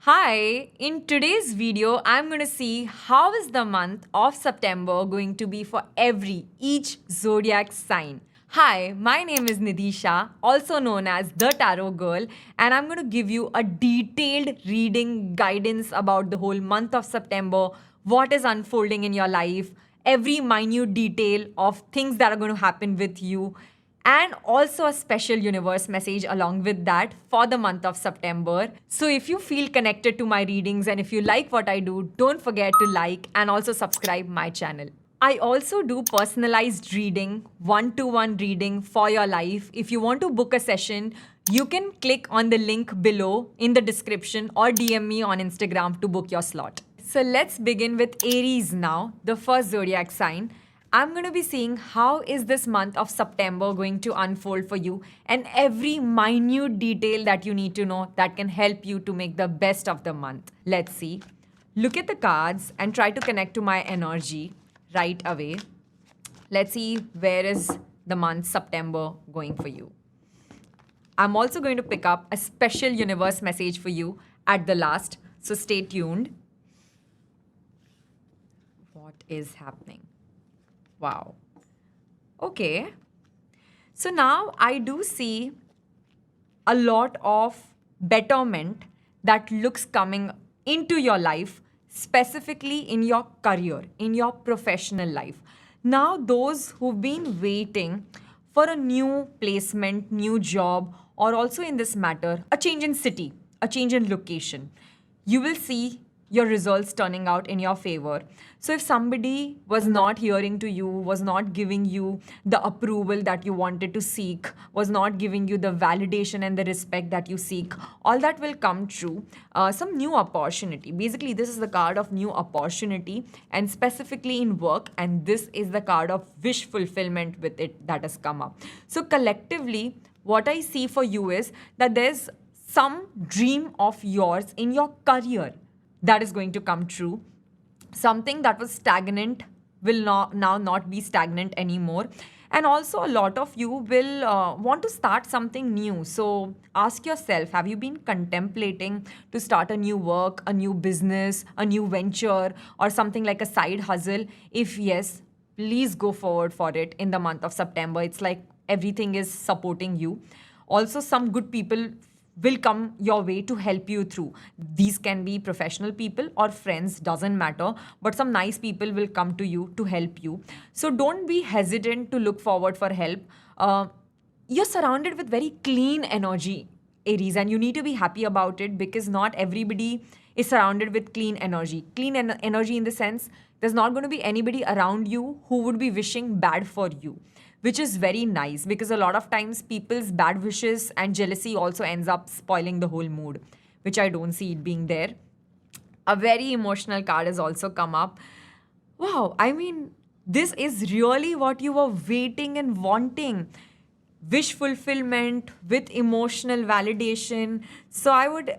Hi, in today's video, I'm going to see how is the month of September going to be for each zodiac sign. Hi, my name is Nidhisha, also known as the Tarot Girl, and I'm going to give you a detailed reading guidance about the whole month of September, what is unfolding in your life, every minute detail of things that are going to happen with you, and also a special universe message along with that for the month of September. So if you feel connected to my readings and if you like what I do, don't forget to like and also subscribe my channel. I also do personalized reading, one-to-one reading for your life. If you want to book a session, you can click on the link below in the description or DM me on Instagram to book your slot. So let's begin with Aries now, the first zodiac sign. I'm going to be seeing how is this month of September going to unfold for you and every minute detail that you need to know that can help you to make the best of the month. Let's see. Look at the cards and try to connect to my energy right away. Let's see where is the month September going for you. I'm also going to pick up a special universe message for you at the last, so stay tuned. What is happening? Wow. Okay. So now I do see a lot of betterment that looks coming into your life, specifically in your career, in your professional life. Now, those who've been waiting for a new placement, new job, or also in this matter, a change in city, a change in location, you will see your results turning out in your favor. So if somebody was not hearing to you, was not giving you the approval that you wanted to seek, was not giving you the validation and the respect that you seek, all that will come true. Some new opportunity. Basically, this is the card of new opportunity and specifically in work. And this is the card of wish fulfillment with it that has come up. So collectively, what I see for you is that there's some dream of yours in your career that is going to come true. Something that was stagnant will now not be stagnant anymore. And also, a lot of you will want to start something new. So, ask yourself, have you been contemplating to start a new work, a new business, a new venture, or something like a side hustle? If yes, please go forward for it in the month of September. It's like everything is supporting you. Also, some good people will come your way to help you through. These can be professional people or friends, doesn't matter, but some nice people will come to you to help you. So don't be hesitant to look forward for help. You're surrounded with very clean energy, Aries, and you need to be happy about it because not everybody is surrounded with clean energy. Energy in the sense, there's not going to be anybody around you who would be wishing bad for you, which is very nice because a lot of times people's bad wishes and jealousy also ends up spoiling the whole mood, which I don't see it being there. A very emotional card has also come up. Wow, I mean, this is really what you were waiting and wanting. Wish fulfillment with emotional validation. So I would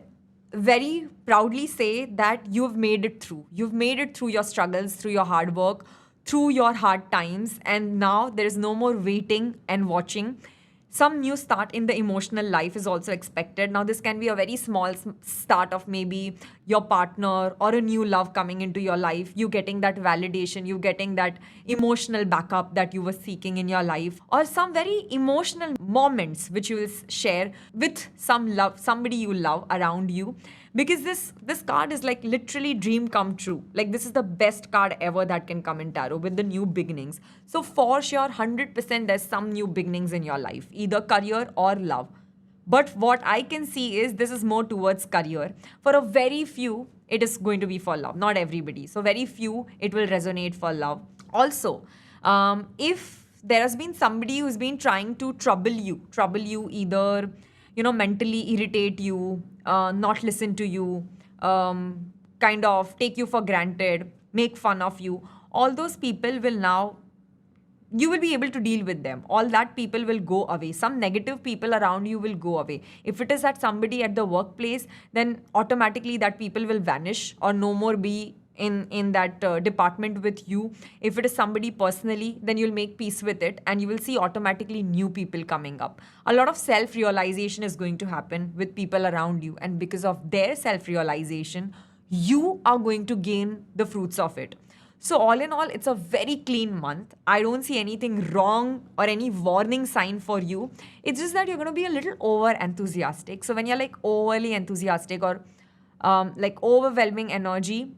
very proudly say that you've made it through. You've made it through your struggles, through your hard work, through your hard times, and now there is no more waiting and watching. Some new start in the emotional life is also expected. Now, this can be a very small start of maybe your partner or a new love coming into your life, you getting that validation, you getting that emotional backup that you were seeking in your life, or some very emotional moments which you will share with somebody you love around you, because this card is like literally dream come true. Like, this is the best card ever that can come in tarot with the new beginnings. So for sure, 100% there's some new beginnings in your life, either career or love. But what I can see is this is more towards career. For a very few, it is going to be for love. Not everybody. So very few, it will resonate for love. Also, if there has been somebody who's been trying to trouble you either, mentally irritate you, not listen to you, kind of take you for granted, make fun of you, all those people will now, you will be able to deal with them. All that people will go away. Some negative people around you will go away. If it is at somebody at the workplace, then automatically that people will vanish or no more be in that department with you. If it is somebody personally, then you'll make peace with it and you will see automatically new people coming up. A lot of self realization is going to happen with people around you, and because of their self realization, you are going to gain the fruits of it. So, all in all, it's a very clean month. I don't see anything wrong or any warning sign for you. It's just that you're going to be a little over enthusiastic. So, when you're like overly enthusiastic or like overwhelming energy,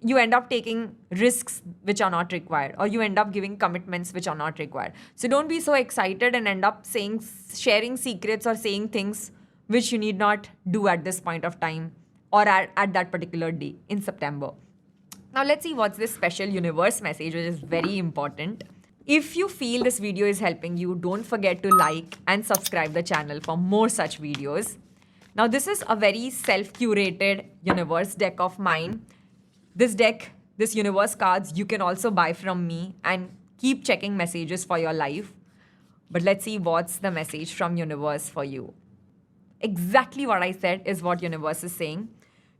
you end up taking risks which are not required, or you end up giving commitments which are not required. So, don't be so excited and end up sharing secrets or saying things which you need not do at this point of time or at that particular day in September. Now let's see what's this special universe message, which is very important. If you feel this video is helping you, don't forget to like and subscribe the channel for more such videos. Now this is a very self-curated universe deck of mine. This deck, this universe cards, you can also buy from me and keep checking messages for your life. But let's see what's the message from universe for you. Exactly what I said is what universe is saying.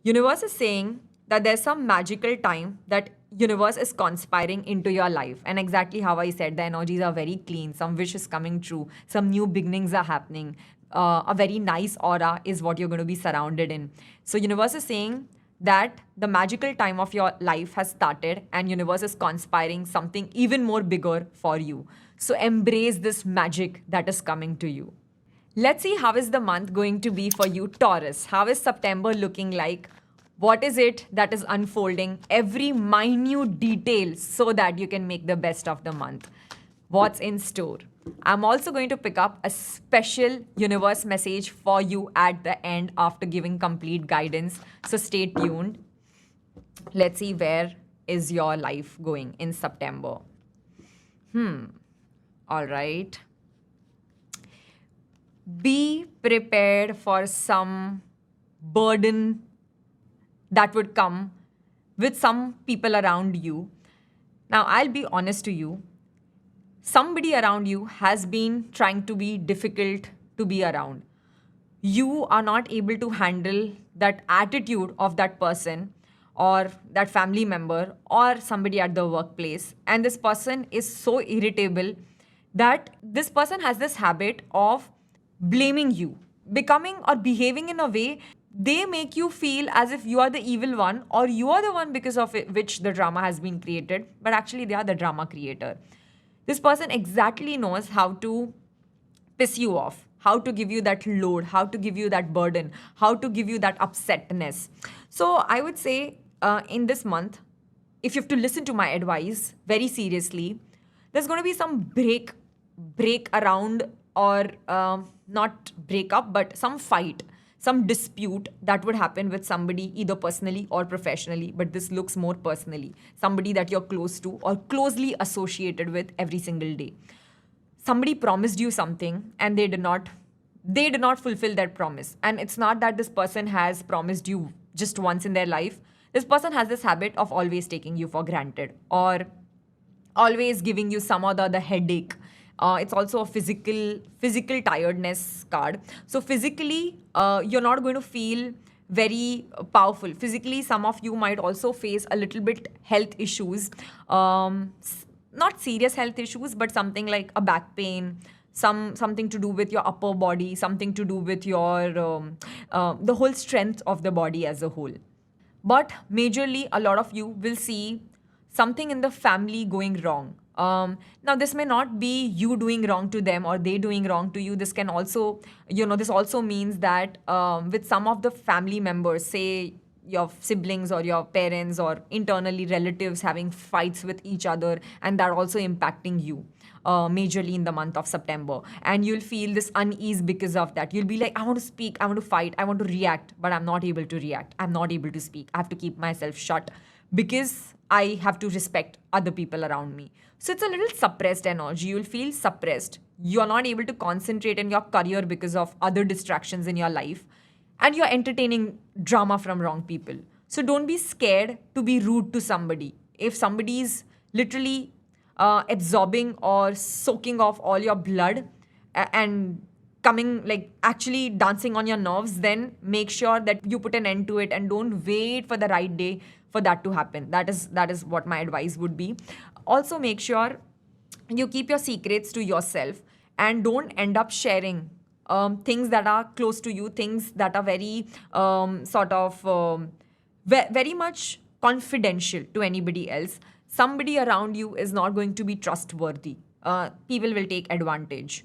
Universe is saying that there's some magical time that universe is conspiring into your life. And exactly how I said, the energies are very clean. Some wish is coming true. Some new beginnings are happening. A very nice aura is what you're going to be surrounded in. So universe is saying that the magical time of your life has started and universe is conspiring something even more bigger for you. So embrace this magic that is coming to you. Let's see how is the month going to be for you, Taurus. How is September looking like? What is it that is unfolding? Every minute detail so that you can make the best of the month. What's in store? I'm also going to pick up a special universe message for you at the end after giving complete guidance. So stay tuned. Let's see where is your life going in September. All right. Be prepared for some burden that would come with some people around you. Now, I'll be honest to you. Somebody around you has been trying to be difficult to be around. You are not able to handle that attitude of that person or that family member or somebody at the workplace. And this person is so irritable that this person has this habit of blaming you, becoming or behaving in a way they make you feel as if you are the evil one or you are the one because of which the drama has been created, but actually they are the drama creator. This person exactly knows how to piss you off, how to give you that load, how to give you that burden, how to give you that upsetness. So I would say in this month, if you have to listen to my advice very seriously, there's going to be some break around or not break up, but some fight, some dispute that would happen with somebody either personally or professionally, but this looks more personally, somebody that you're close to or closely associated with every single day. Somebody promised you something and they did not fulfill that promise. And it's not that this person has promised you just once in their life. This person has this habit of always taking you for granted or always giving you some or the other headache. It's also a physical tiredness card. So physically, you're not going to feel very powerful. Physically, some of you might also face a little bit health issues. Not serious health issues, but something like a back pain, something to do with your upper body, something to do with your the whole strength of the body as a whole. But majorly, a lot of you will see something in the family going wrong. Now, this may not be you doing wrong to them or they doing wrong to you. This can also, this also means that with some of the family members, say your siblings or your parents or internally relatives having fights with each other, and that also impacting you majorly in the month of September. And you'll feel this unease because of that. You'll be like, I want to speak, I want to fight, I want to react, but I'm not able to react. I'm not able to speak. I have to keep myself shut because I have to respect other people around me. So it's a little suppressed energy. You'll feel suppressed. You're not able to concentrate in your career because of other distractions in your life. And you're entertaining drama from wrong people. So don't be scared to be rude to somebody. If somebody is literally absorbing or soaking off all your blood and coming, like actually dancing on your nerves, then make sure that you put an end to it and don't wait for the right day for that to happen. That is what my advice would be. Also, make sure you keep your secrets to yourself and don't end up sharing things that are close to you, things that are very very much confidential to anybody else. Somebody around you is not going to be trustworthy. People will take advantage.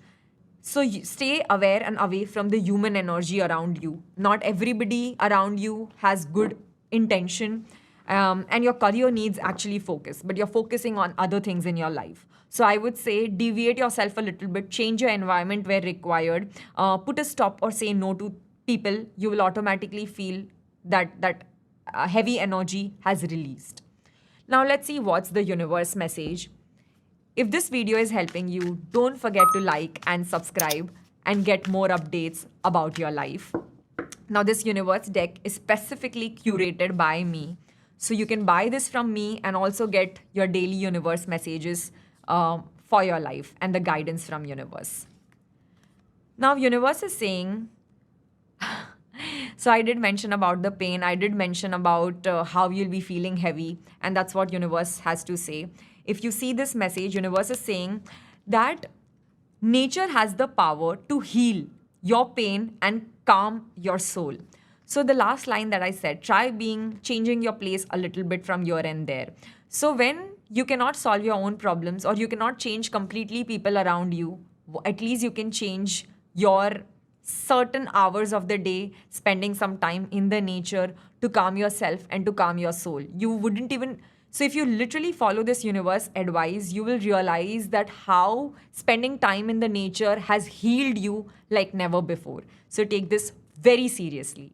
So stay aware and away from the human energy around you. Not everybody around you has good intention, and your career needs actually focus, but you're focusing on other things in your life. So I would say deviate yourself a little bit, change your environment where required, put a stop or say no to people. You will automatically feel that heavy energy has released. Now let's see what's the universe message. If this video is helping you, don't forget to like and subscribe and get more updates about your life. Now, this universe deck is specifically curated by me. So you can buy this from me and also get your daily universe messages for your life and the guidance from universe. Now, universe is saying, so I did mention about the pain. I did mention about how you'll be feeling heavy. And that's what universe has to say. If you see this message, universe is saying that nature has the power to heal your pain and calm your soul. So the last line that I said, try changing your place a little bit from here and there. So when you cannot solve your own problems or you cannot change completely people around you, at least you can change your certain hours of the day, spending some time in the nature to calm yourself and to calm your soul. You wouldn't even... So if you literally follow this universe advice, you will realize that how spending time in the nature has healed you like never before. So take this very seriously.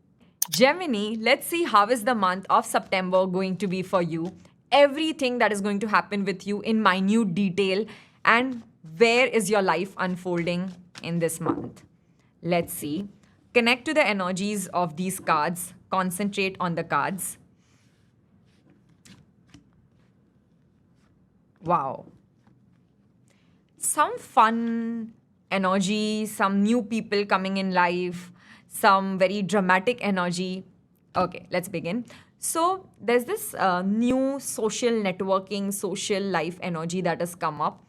Gemini, let's see how is the month of September going to be for you. Everything that is going to happen with you in minute detail, and where is your life unfolding in this month. Let's see. Connect to the energies of these cards. Concentrate on the cards. Wow. Some fun energy, some new people coming in life, some very dramatic energy. Okay, let's begin. So there's this new social networking, social life energy that has come up.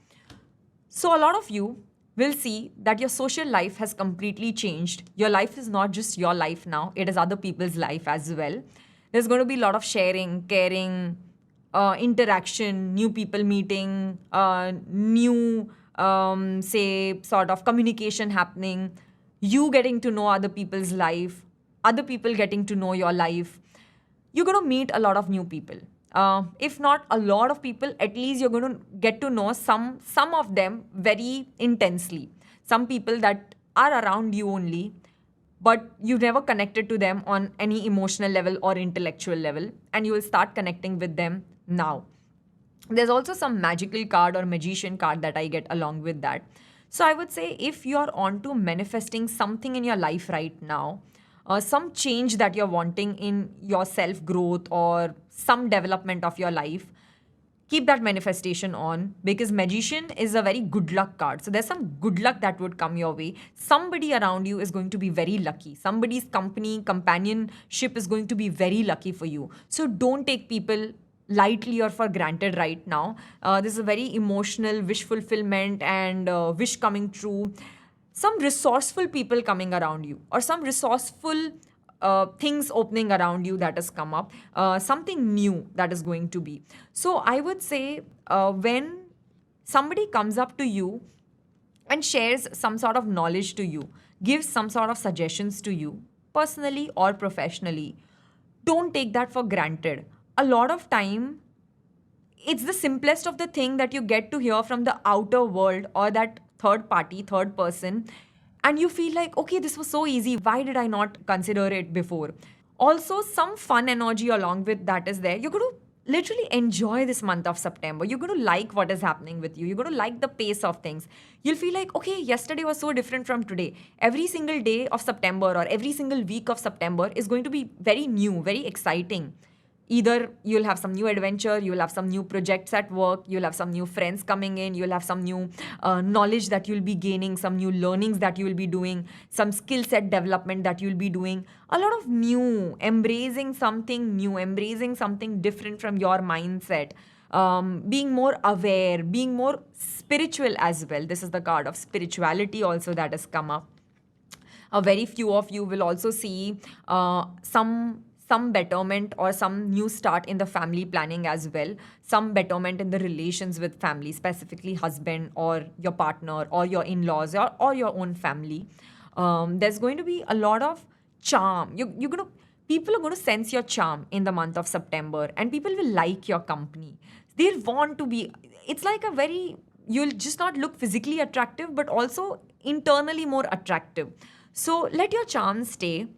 So a lot of you will see that your social life has completely changed. Your life is not just your life now, it is other people's life as well. There's going to be a lot of sharing, caring, interaction, new people meeting, new, say, sort of communication happening, you getting to know other people's life, other people getting to know your life. You're going to meet a lot of new people. If not a lot of people, at least you're going to get to know some of them very intensely. Some people that are around you only, but you've never connected to them on any emotional level or intellectual level, and you will start connecting with them now. There's also some magical card or magician card that I get along with that. So I would say if you're on to manifesting something in your life right now, some change that you're wanting in your self growth or some development of your life, keep that manifestation on, because magician is a very good luck card. So there's some good luck that would come your way. Somebody around you is going to be very lucky. Somebody's companionship is going to be very lucky for you. So don't take people lightly or for granted right now. This is a very emotional wish fulfillment and wish coming true. Some resourceful people coming around you, or some resourceful things opening around you that has come up, something new that is going to be. So I would say when somebody comes up to you and shares some sort of knowledge to you, gives some sort of suggestions to you, personally or professionally, don't take that for granted. A lot of time, it's the simplest of the thing that you get to hear from the outer world or that third party, third person, and you feel like, okay, this was so easy. Why did I not consider it before? Also, some fun energy along with that is there. You're going to literally enjoy this month of September. You're going to like what is happening with you. You're going to like the pace of things. You'll feel like, okay, yesterday was so different from today. Every single day of September or every single week of September is going to be very new, very exciting. either you'll have some new adventure, you'll have some new projects at work, you'll have some new friends coming in, you'll have some new knowledge that you'll be gaining, some new learnings that you'll be doing, some skill set development that you'll be doing, a lot of new, embracing something new, embracing something different from your mindset, being more aware, being more spiritual as well. This is the card of spirituality also that has come up. A very few of you will also see some betterment or some new start in the family planning as well, some betterment in the relations with family, specifically husband or your partner or your in-laws or your own family. There's going to be a lot of charm. You're going to People are going to sense your charm in the month of September, and people will like your company. They'll want to be, it's like a very, you'll just not look physically attractive, but also internally more attractive. So let your charm stay.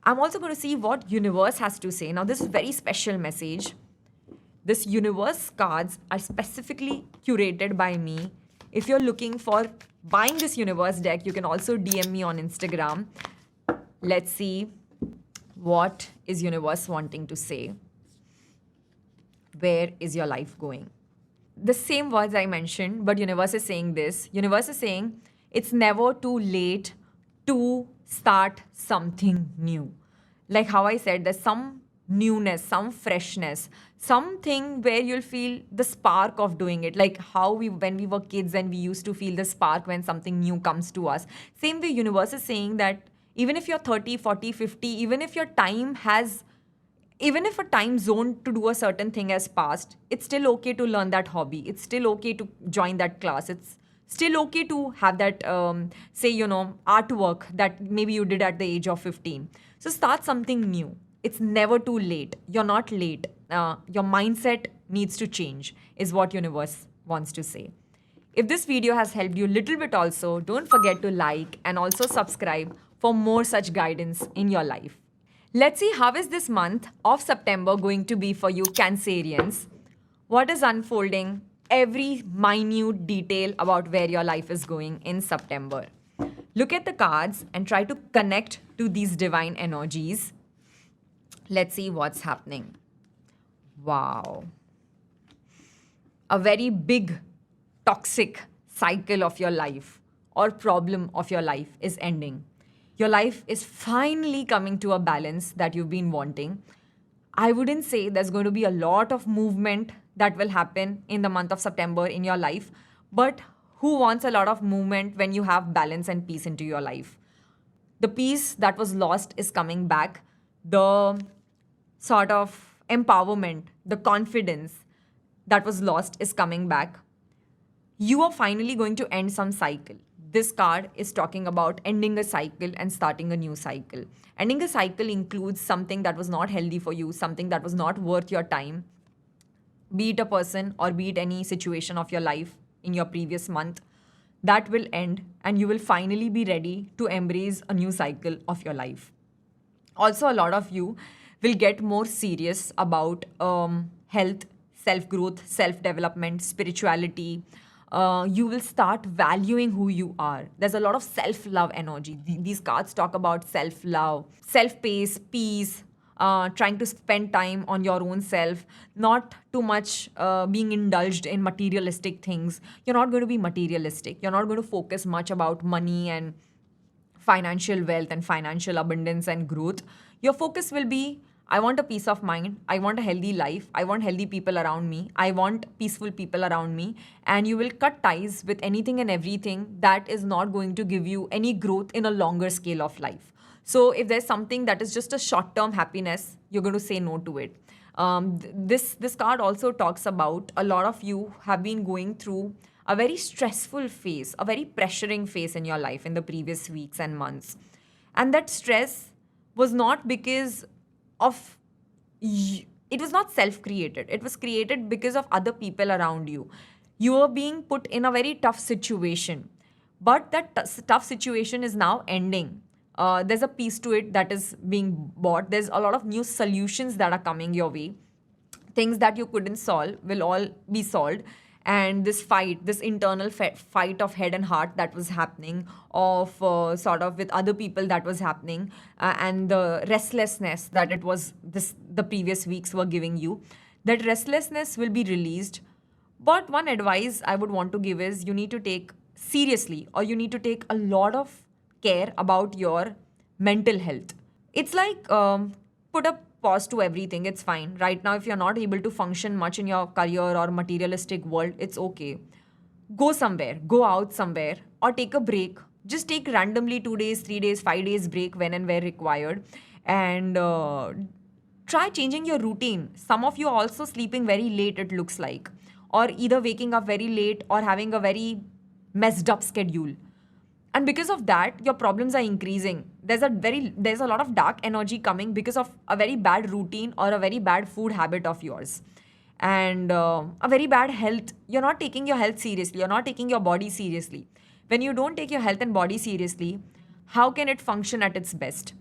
I'm also going to see what universe has to say. Now, this is very special message. This universe cards are specifically curated by me. If you're looking for buying this universe deck, you can also DM me on Instagram. Let's see what is universe wanting to say. Where is your life going? The same words I mentioned, but universe is saying this. Universe is saying it's never too late to start something new. Like how I said, there's some newness, some freshness, something where you'll feel the spark of doing it. Like how when we were kids and we used to feel the spark when something new comes to us. Same way, universe is saying that even if you're 30, 40, 50, even if a time zone to do a certain thing has passed, it's still okay to learn that hobby. It's still okay to join that class. It's still okay to have that, artwork that maybe you did at the age of 15. So start something new. It's never too late. You're not late. Your mindset needs to change, is what universe wants to say. If this video has helped you a little bit also, don't forget to like and also subscribe for more such guidance in your life. Let's see how is this month of September going to be for you Cancerians. What is unfolding? Every minute detail about where your life is going in September. Look at the cards and try to connect to these divine energies. Let's see what's happening. Wow. A very big toxic cycle of your life or problem of your life is ending. Your life is finally coming to a balance that you've been wanting. I wouldn't say there's going to be a lot of movement that will happen in the month of September in your life, but who wants a lot of movement when you have balance and peace into your life? The peace that was lost is coming back. The sort of empowerment, the confidence that was lost is coming back. You are finally going to end some cycle. This card is talking about ending a cycle and starting a new cycle. Ending a cycle includes something that was not healthy for you, something that was not worth your time, be it a person or be it any situation of your life in your previous month. That will end and you will finally be ready to embrace a new cycle of your life. Also, a lot of you will get more serious about health, self-growth, self-development, spirituality. You will start valuing who you are. There's a lot of self-love energy. These cards talk about self-love, self-pace, peace, trying to spend time on your own self, not too much being indulged in materialistic things. You're not going to be materialistic. You're not going to focus much about money and financial wealth and financial abundance and growth. Your focus will be, I want a peace of mind. I want a healthy life. I want healthy people around me. I want peaceful people around me. And you will cut ties with anything and everything that is not going to give you any growth in a longer scale of life. So if there's something that is just a short-term happiness, you're going to say no to it. This card also talks about a lot of you have been going through a very stressful phase, a very pressuring phase in your life in the previous weeks and months. And that stress was not because of it was not self-created. It was created because of other people around you. You were being put in a very tough situation, but that tough situation is now ending. There's a piece to it that is being bought. There's a lot of new solutions that are coming your way. Things that you couldn't solve will all be solved. and this internal fight of head and heart that was happening, of sort of with other people that was happening, and the restlessness that it was the previous weeks were giving you, that restlessness will be released. But one advice I would want to give is you need to take seriously, or you need to take a lot of care about your mental health. It's like put a pause to everything. It's fine. Right now, if you're not able to function much in your career or materialistic world, it's okay. Go somewhere, go out somewhere, or take a break. Just take randomly 2 days, 3 days, 5 days break when and where required. And try changing your routine. Some of you are also sleeping very late, it looks like, or either waking up very late or having a very messed up schedule, and because of that your problems are increasing. There's a lot of dark energy coming because of a very bad routine or a very bad food habit of yours, and a very bad health. You're not taking your health seriously, you're not taking your body seriously. When you don't take your health and body seriously, how can it function at its best?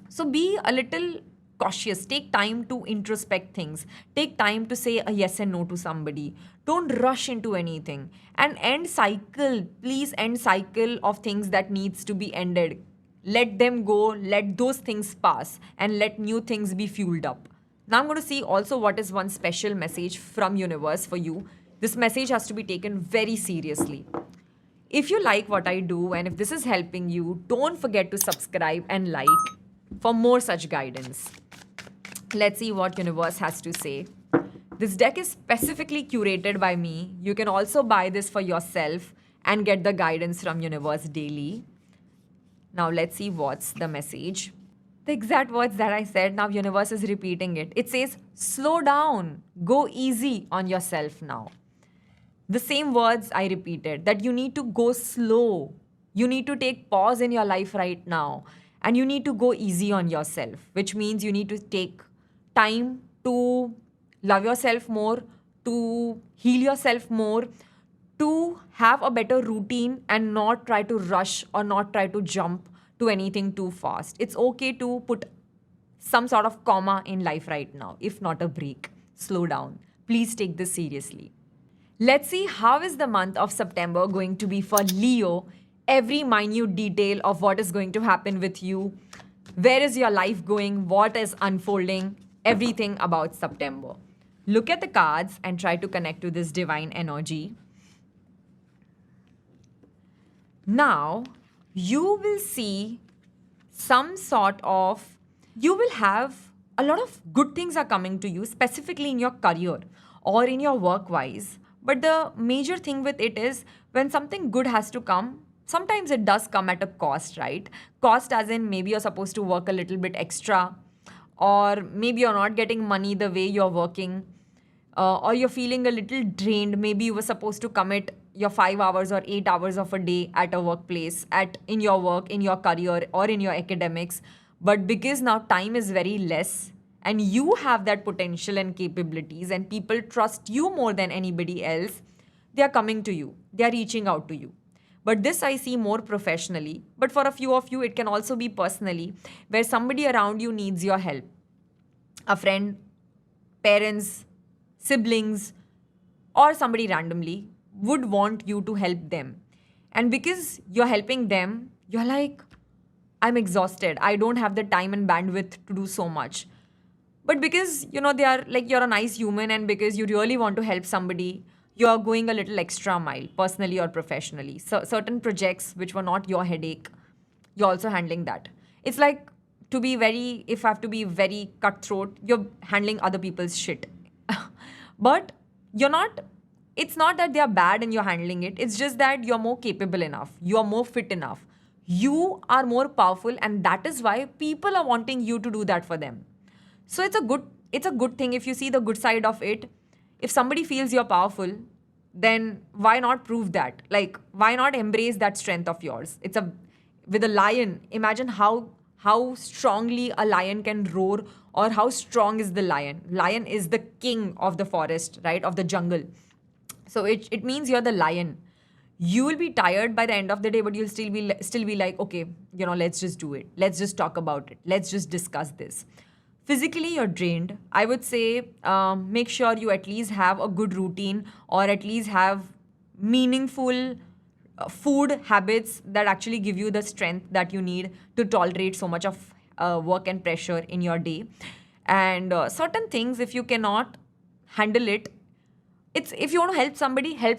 So be a little cautious. Take time to introspect things. Take time to say a yes and no to somebody. Don't rush into anything. And end cycle. Please end cycle of things that needs to be ended. Let them go. Let those things pass. And let new things be fueled up. Now I'm going to see also what is one special message from universe for you. This message has to be taken very seriously. If you like what I do and if this is helping you, don't forget to subscribe and like for more such guidance. Let's see what universe has to say. This deck is specifically curated by me. You can also buy this for yourself and get the guidance from universe daily. Now let's see what's the message. The exact words that I said, now universe is repeating it. It says, slow down, go easy on yourself now. The same words I repeated, that you need to go slow. You need to take pause in your life right now. And you need to go easy on yourself, which means you need to take time to love yourself more, to heal yourself more, to have a better routine and not try to rush or not try to jump to anything too fast. It's okay to put some sort of comma in life right now, if not a break. Slow down. Please take this seriously. Let's see how is the month of September going to be for Leo. Every minute detail of what is going to happen with you. Where is your life going? What is unfolding? Everything about September. Look at the cards and try to connect to this divine energy. Now, you will see you will have a lot of good things are coming to you, specifically in your career or in your work wise. But the major thing with it is when something good has to come, sometimes it does come at a cost, right? Cost as in maybe you're supposed to work a little bit extra, or maybe you're not getting money the way you're working, or you're feeling a little drained. Maybe you were supposed to commit your 5 hours or 8 hours of a day at a workplace, in your work, in your career, or in your academics. But because now time is very less, and you have that potential and capabilities, and people trust you more than anybody else, they are coming to you. They are reaching out to you. But this I see more professionally. But for a few of you, it can also be personally, where somebody around you needs your help. A friend, parents, siblings, or somebody randomly would want you to help them. And because you're helping them, you're like, I'm exhausted. I don't have the time and bandwidth to do so much. But because, they are like, you're a nice human, and because you really want to help somebody, you're going a little extra mile, personally or professionally. So certain projects which were not your headache, you're also handling that. It's like, if I have to be very cutthroat, you're handling other people's shit. But it's not that they are bad and you're handling it. It's just that you're more capable enough. You're more fit enough. You are more powerful, and that is why people are wanting you to do that for them. So it's a good thing if you see the good side of it. If somebody feels you're powerful, then why not prove that? Like, why not embrace that strength of yours? With a lion, imagine how strongly a lion can roar, or how strong is the lion. Lion is the king of the forest, right? Of the jungle. So it means you're the lion. You will be tired by the end of the day, but you'll still be like, okay, let's just do it. Let's just talk about it. Let's just discuss this. Physically, you're drained. I would say make sure you at least have a good routine or at least have meaningful food habits that actually give you the strength that you need to tolerate so much of work and pressure in your day. And certain things, if you cannot handle it, it's if you want to help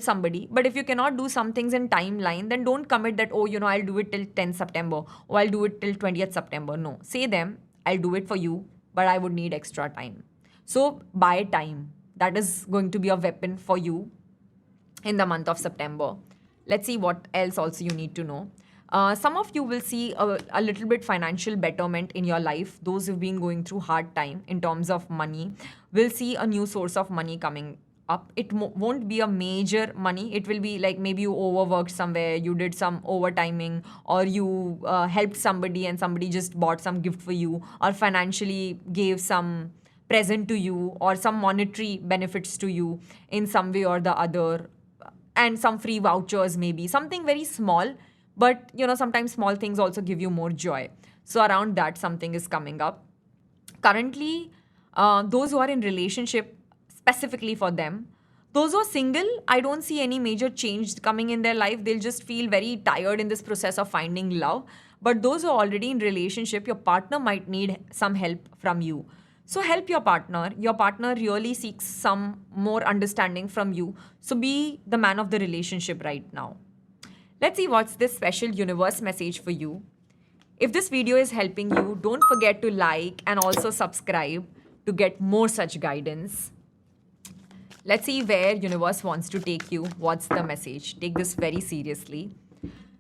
somebody. But if you cannot do some things in timeline, then don't commit that, oh, I'll do it till 10th September or I'll do it till 20th September. No, say them, I'll do it for you, but I would need extra time. So buy time. That is going to be a weapon for you in the month of September. Let's see what else also you need to know. Some of you will see a little bit financial betterment in your life. Those who've been going through hard time in terms of money will see a new source of money coming up. It won't be a major money. It will be like maybe you overworked somewhere, you did some overtiming, or you helped somebody and somebody just bought some gift for you, or financially gave some present to you, or some monetary benefits to you in some way or the other, and some free vouchers, maybe something very small. But sometimes small things also give you more joy. So around that, something is coming up currently. Those who are in relationship, specifically for them, those who are single, I don't see any major change coming in their life. They'll just feel very tired in this process of finding love. But those who are already in relationship, your partner might need some help from you. So help your partner. Your partner really seeks some more understanding from you. So be the man of the relationship right now. Let's see what's this special universe message for you. If this video is helping you, don't forget to like and also subscribe to get more such guidance. Let's see where universe wants to take you. What's the message? Take this very seriously.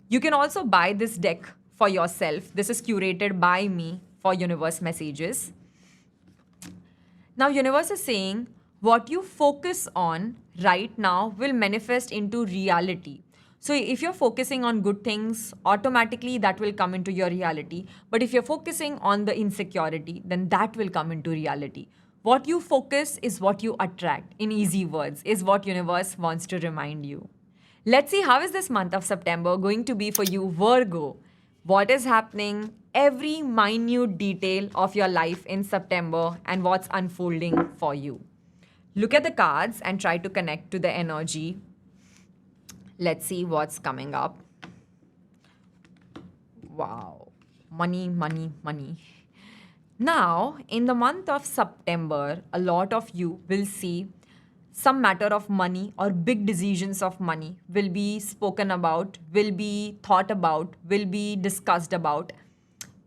You can also buy this deck for yourself. This is curated by me for universe messages. Now, universe is saying what you focus on right now will manifest into reality. So if you're focusing on good things, automatically that will come into your reality. But if you're focusing on the insecurity, then that will come into reality. What you focus is what you attract, in easy words, is what universe wants to remind you. Let's see how is this month of September going to be for you, Virgo. What is happening, every minute detail of your life in September and what's unfolding for you. Look at the cards and try to connect to the energy. Let's see what's coming up. Wow. Money, money, money. Now, in the month of September, a lot of you will see some matter of money or big decisions of money will be spoken about, will be thought about, will be discussed about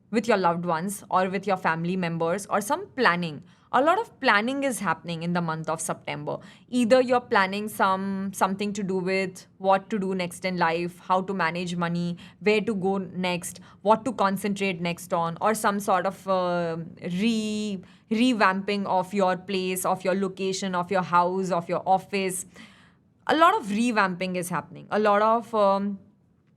with your loved ones or with your family members, or some planning. A lot of planning is happening in the month of September. Either you're planning something to do with what to do next in life, how to manage money, where to go next, what to concentrate next on, or some sort of revamping of your place, of your location, of your house, of your office. A lot of revamping is happening. A lot of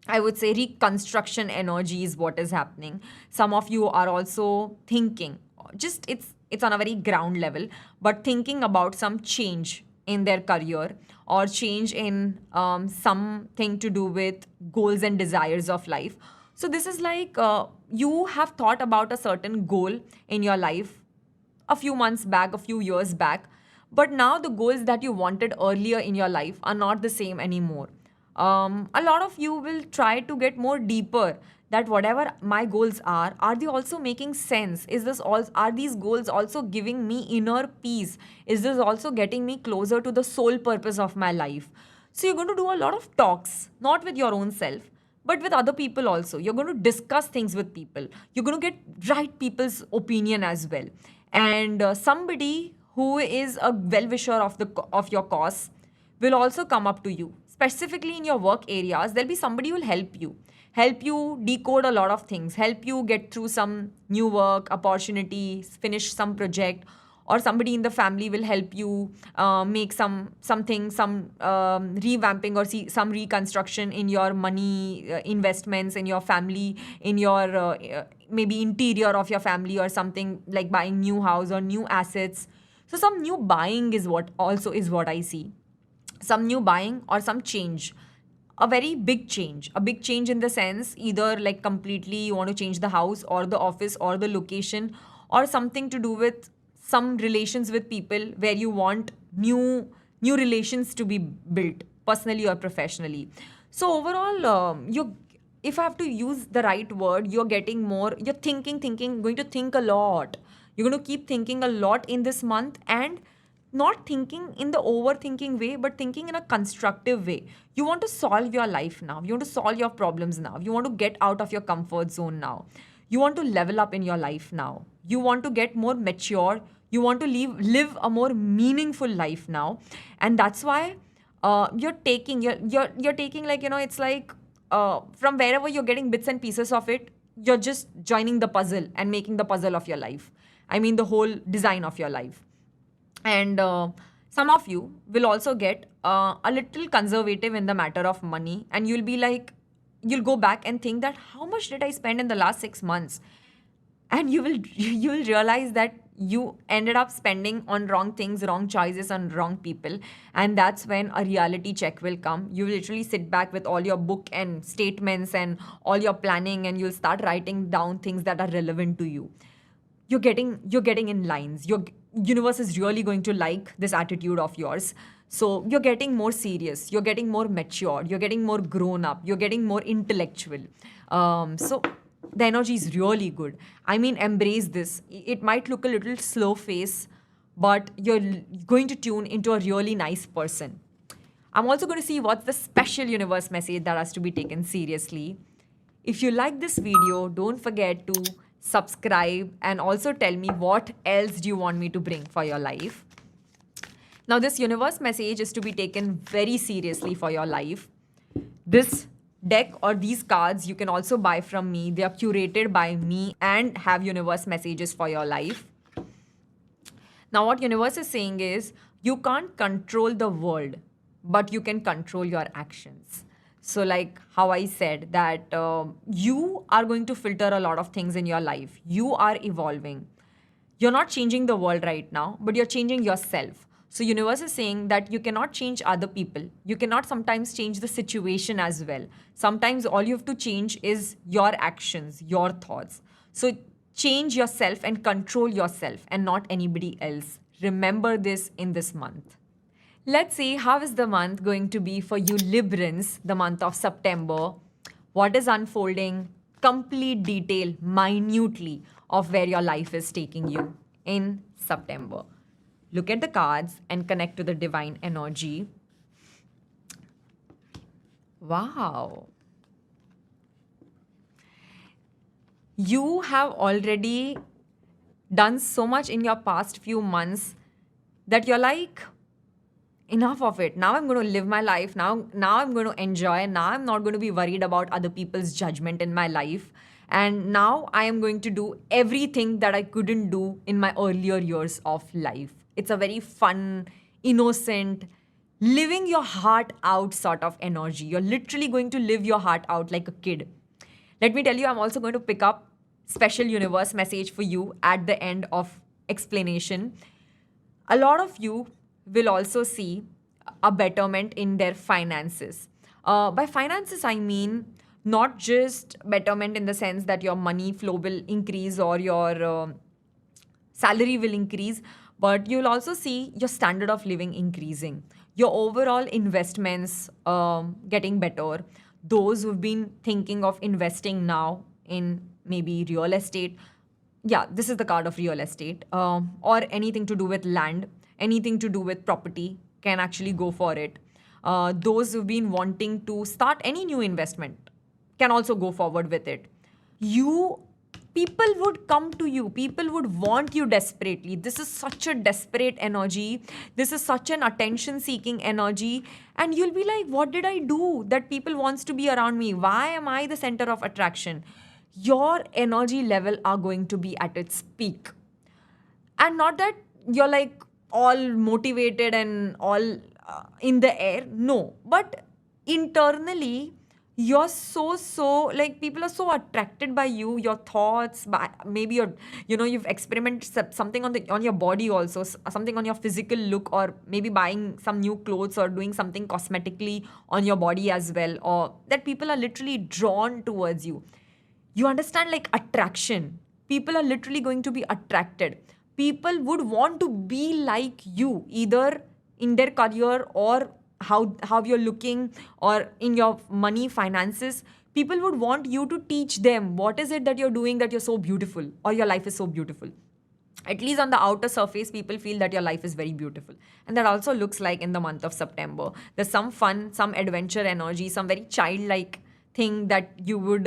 I would say reconstruction energy is what is happening. Some of you are also thinking, just it's on a very ground level, but thinking about some change in their career or change in something to do with goals and desires of life. So this is like you have thought about a certain goal in your life a few months back, a few years back, but now the goals that you wanted earlier in your life are not the same anymore. A lot of you will try to get more deeper that whatever my goals are they also making sense? Is this all? Are these goals also giving me inner peace? Is this also getting me closer to the sole purpose of my life? So you're going to do a lot of talks, not with your own self, but with other people also. You're going to discuss things with people. You're going to get right people's opinion as well. And somebody who is a well-wisher of your cause will also come up to you. Specifically in your work areas, there'll be somebody who will help you decode a lot of things, help you get through some new work opportunities, finish some project, or somebody in the family will help you make some revamping or some reconstruction in your money investments in your family, in your maybe interior of your family, or something like buying new house or new assets. So some new buying is what I see. Some new buying or some change, a very big change, in the sense either like completely you want to change the house or the office or the location, or something to do with some relations with people where you want new relations to be built personally or professionally. So overall, you if I have to use the right word, you're getting more, you're thinking, going to think a lot. You're going to keep thinking a lot in this month, and not thinking in the overthinking way, but thinking in a constructive way. You want to solve your life now. You want to solve your problems now. You want to get out of your comfort zone now. You want to level up in your life now. You want to get more mature. You want to live a more meaningful life now. And that's why you're taking, like, it's like from wherever you're getting bits and pieces of it, you're just joining the puzzle and making the puzzle of your life. I mean, the whole design of your life. And some of you will also get a little conservative in the matter of money, and you'll be like, you'll go back and think that how much did I spend in the last 6 months, and you will realize that you ended up spending on wrong things, wrong choices, on wrong people. And that's when a reality check will come. You will literally sit back with all your book and statements and all your planning, and you'll start writing down things that are relevant to you. You're getting in lines. Your universe is really going to like this attitude of yours. So you're getting more serious, you're getting more mature, you're getting more grown up, you're getting more intellectual. So the energy is really good. I mean, embrace this. It might look a little slow face, but you're going to tune into a really nice person. I'm also going to see what's the special universe message that has to be taken seriously. If you like this video, don't forget to subscribe, and also tell me what else do you want me to bring for your life. Now, this universe message is to be taken very seriously for your life. This deck or these cards you can also buy from me. They are curated by me and have universe messages for your life. Now, what universe is saying is, you can't control the world, but you can control your actions. So, like how I said that you are going to filter a lot of things in your life. You are evolving. You're not changing the world right now, but you're changing yourself. So universe is saying that you cannot change other people. You cannot sometimes change the situation as well. Sometimes all you have to change is your actions, your thoughts. So change yourself and control yourself and not anybody else. Remember this in this month. Let's see how is the month going to be for you Librans, the month of September. What is unfolding? Complete detail, minutely, of where your life is taking you in September. Look at the cards and connect to the divine energy. Wow. You have already done so much in your past few months that you're like, enough of it. Now I'm going to live my life. Now I'm going to enjoy. Now I'm not going to be worried about other people's judgment in my life. And now I am going to do everything that I couldn't do in my earlier years of life. It's a very fun, innocent, living your heart out sort of energy. You're literally going to live your heart out like a kid. Let me tell you, I'm also going to pick up special universe message for you at the end of explanation. A lot of you will also see a betterment in their finances. By finances, I mean not just betterment in the sense that your money flow will increase or your salary will increase, but you'll also see your standard of living increasing, your overall investments getting better. Those who've been thinking of investing now in maybe real estate, yeah, this is the card of real estate, or anything to do with land, anything to do with property, can actually go for it. Those who've been wanting to start any new investment can also go forward with it. People would come to you, people would want you desperately. This is such a desperate energy, this is such an attention seeking energy, and you'll be like, what did I do that people wants to be around me? Why am I the center of attraction? Your energy level are going to be at its peak, and not that you're like all motivated and all in the air, no, but internally you're so like, people are so attracted by you, your thoughts, by maybe you've experimented something on your body also, something on your physical look, or maybe buying some new clothes or doing something cosmetically on your body as well, or that people are literally drawn towards you. You understand, like, attraction. People are literally going to be attracted. People would want to be like you, either in their career or how you're looking, or in your money finances. People would want you to teach them what is it that you're doing, that you're so beautiful, or your life is so beautiful. At least on the outer surface, people feel that your life is very beautiful. And that also looks like in the month of September. There's some fun, some adventure energy, some very childlike thing that you would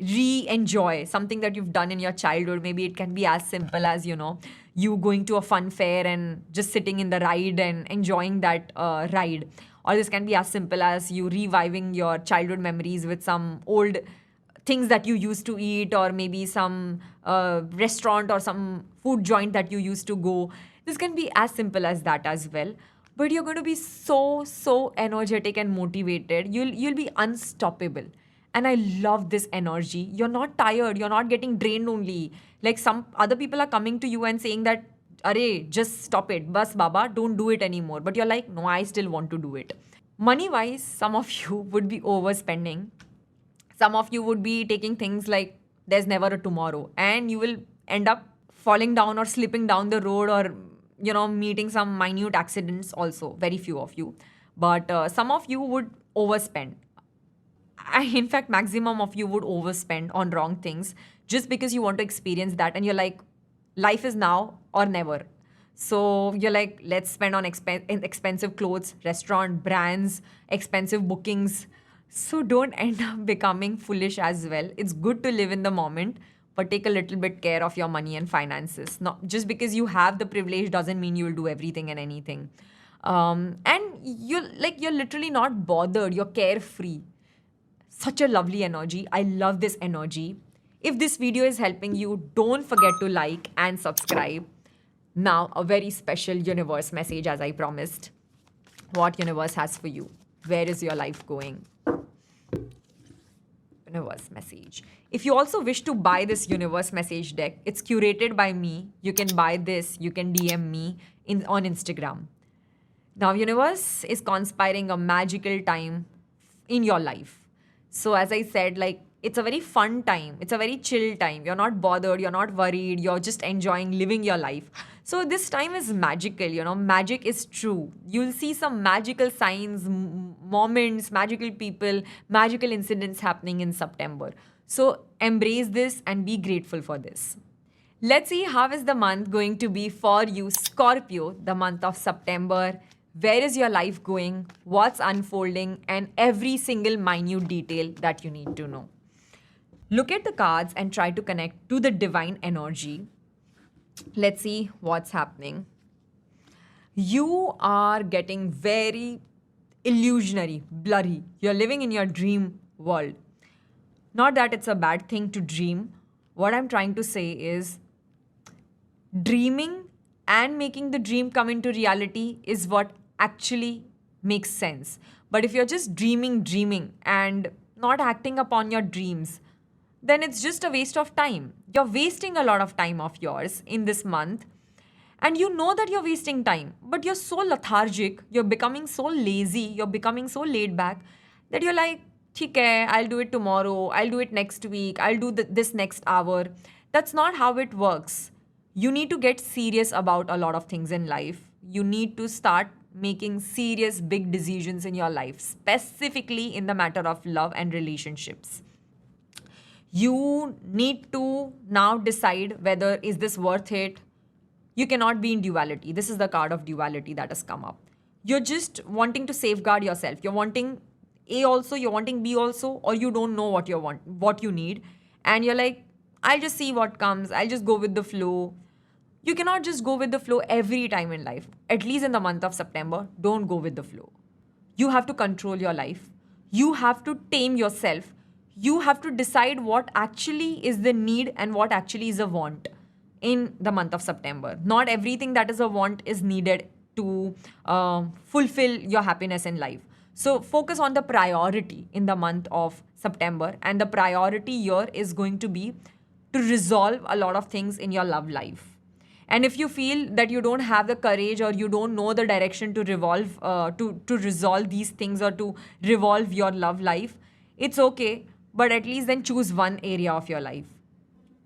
re-enjoy, something that you've done in your childhood. Maybe it can be as simple as, you going to a fun fair and just sitting in the ride and enjoying that ride. Or this can be as simple as you reviving your childhood memories with some old things that you used to eat, or maybe some restaurant or some food joint that you used to go. This can be as simple as that as well. But you're going to be so energetic and motivated. You'll be unstoppable. And I love this energy. You're not tired. You're not getting drained only. Like some other people are coming to you and saying that, Arey, just stop it. Bas Baba, don't do it anymore. But you're like, no, I still want to do it. Money wise, some of you would be overspending. Some of you would be taking things like there's never a tomorrow, and you will end up falling down or slipping down the road, or meeting some minute accidents also. Very few of you. But some of you would overspend. In fact, maximum of you would overspend on wrong things just because you want to experience that, and you're like, life is now or never. So you're like, let's spend on expensive clothes, restaurant, brands, expensive bookings. So don't end up becoming foolish as well. It's good to live in the moment, but take a little bit care of your money and finances. Not just because you have the privilege doesn't mean you will do everything and anything. And you're literally not bothered. You're carefree. Such a lovely energy. I love this energy. If this video is helping you, don't forget to like and subscribe. Now, a very special universe message, as I promised. What universe has for you? Where is your life going? Universe message. If you also wish to buy this universe message deck, it's curated by me. You can buy this. You can DM me on Instagram. Now, universe is conspiring a magical time in your life. So as I said, like, it's a very fun time. It's a very chill time. You're not bothered. You're not worried. You're just enjoying living your life. So this time is magical, magic is true. You'll see some magical signs, moments, magical people, magical incidents happening in September. So embrace this and be grateful for this. Let's see how is the month going to be for you, Scorpio, the month of September. Where is your life going? What's unfolding? And every single minute detail that you need to know. Look at the cards and try to connect to the divine energy. Let's see what's happening. You are getting very illusionary, blurry. You're living in your dream world. Not that it's a bad thing to dream. What I'm trying to say is dreaming and making the dream come into reality is what actually makes sense. But if you're just dreaming and not acting upon your dreams, then it's just a waste of time. You're wasting a lot of time of yours in this month. And you know that you're wasting time, but you're so lethargic, you're becoming so lazy, you're becoming so laid back that you're like, theek hai, I'll do it tomorrow, I'll do it next week, I'll do this next hour. That's not how it works. You need to get serious about a lot of things in life. You need to start making serious big decisions in your life, specifically in the matter of love and relationships. You need to now decide whether is this worth it. You cannot be in duality. This is the card of duality that has come up. You're just wanting to safeguard yourself. You're wanting A also, you're wanting B also, or you don't know what you want, what you need. And you're like, I'll just see what comes. I'll just go with the flow. You cannot just go with the flow every time in life. At least in the month of September, don't go with the flow. You have to control your life. You have to tame yourself. You have to decide what actually is the need and what actually is a want in the month of September. Not everything that is a want is needed to fulfill your happiness in life. So focus on the priority in the month of September. And the priority here is going to be to resolve a lot of things in your love life. And if you feel that you don't have the courage or you don't know the direction to resolve these things or to revolve your love life, it's okay. But at least then choose one area of your life.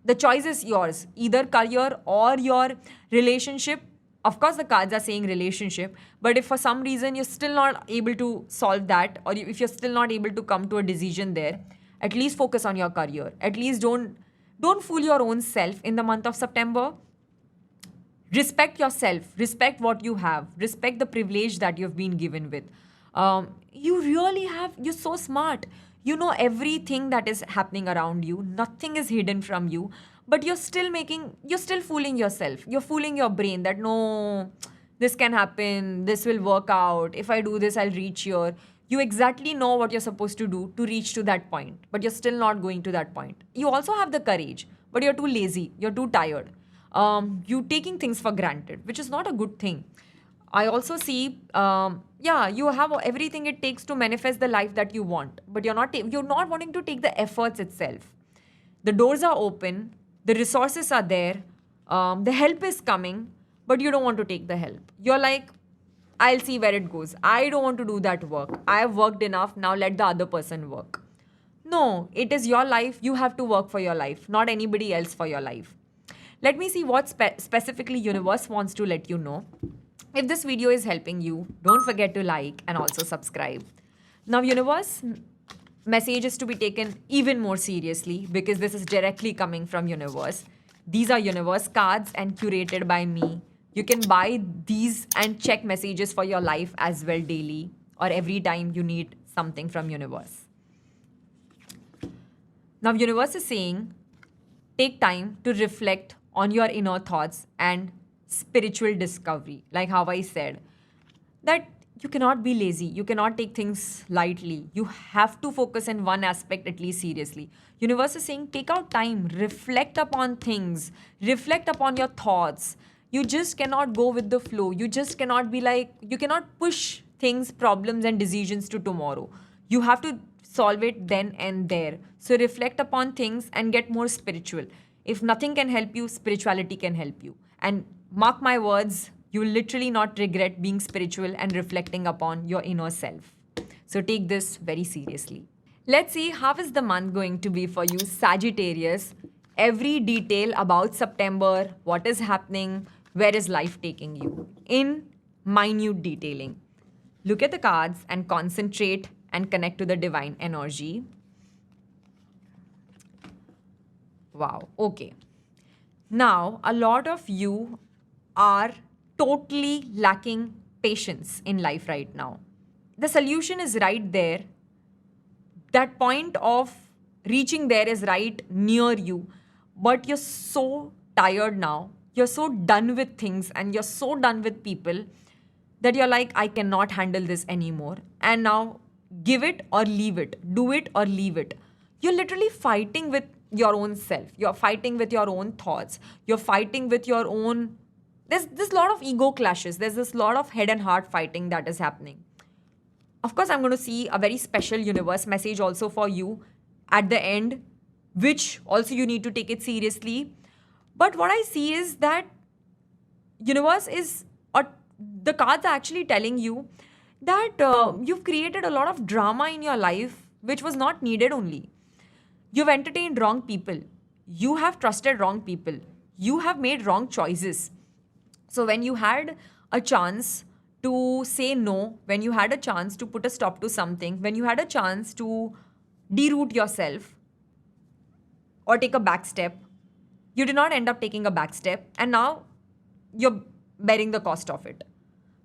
The choice is yours, either career or your relationship. Of course, the cards are saying relationship, but if for some reason you're still not able to solve that, or if you're still not able to come to a decision there, at least focus on your career. At least don't fool your own self in the month of September. Respect yourself, respect what you have, respect the privilege that you've been given with. You really have, you're so smart. You know everything that is happening around you, nothing is hidden from you, but you're still fooling yourself. You're fooling your brain that no, this can happen, this will work out. If I do this, I'll reach here. You exactly know what you're supposed to do to reach to that point, but you're still not going to that point. You also have the courage, but you're too lazy, you're too tired. You taking things for granted, which is not a good thing. I also see, yeah, you have everything it takes to manifest the life that you want, but you're not wanting to take the efforts itself. The doors are open, the resources are there, the help is coming, but you don't want to take the help. You're like, I'll see where it goes. I don't want to do that work. I have worked enough. Now let the other person work. No, it is your life. You have to work for your life, not anybody else for your life. Let me see what specifically universe wants to let you know. If this video is helping you, don't forget to like and also subscribe. Now, universe, message is to be taken even more seriously because this is directly coming from universe. These are universe cards and curated by me. You can buy these and check messages for your life as well daily or every time you need something from universe. Now, universe is saying, take time to reflect on your inner thoughts and spiritual discovery. Like how I said, that you cannot be lazy. You cannot take things lightly. You have to focus in one aspect at least seriously. Universe is saying, take out time, reflect upon things, reflect upon your thoughts. You just cannot go with the flow. You just cannot be like, you cannot push things, problems, and decisions to tomorrow. You have to solve it then and there. So reflect upon things and get more spiritual. If nothing can help you, spirituality can help you. And mark my words, you will literally not regret being spiritual and reflecting upon your inner self. So take this very seriously. Let's see how is the month going to be for you, Sagittarius. Every detail about September, what is happening, where is life taking you, in minute detailing. Look at the cards and concentrate and connect to the divine energy. Wow, okay. Now, a lot of you are totally lacking patience in life right now. The solution is right there. That point of reaching there is right near you, but you're so tired now. You're so done with things and you're so done with people that you're like, I cannot handle this anymore. And now give it or leave it. Do it or leave it. You're literally fighting with your own self. You're fighting with your own thoughts. You're fighting with your own... There's a lot of ego clashes. There's this lot of head and heart fighting that is happening. Of course, I'm going to see a very special universe message also for you at the end, which also you need to take it seriously. But what I see is that universe is, or the cards are actually telling you that you've created a lot of drama in your life, which was not needed only. You've entertained wrong people. You have trusted wrong people. You have made wrong choices. So when you had a chance to say no, when you had a chance to put a stop to something, when you had a chance to deroot yourself or take a back step, you did not end up taking a back step, and now you're bearing the cost of it.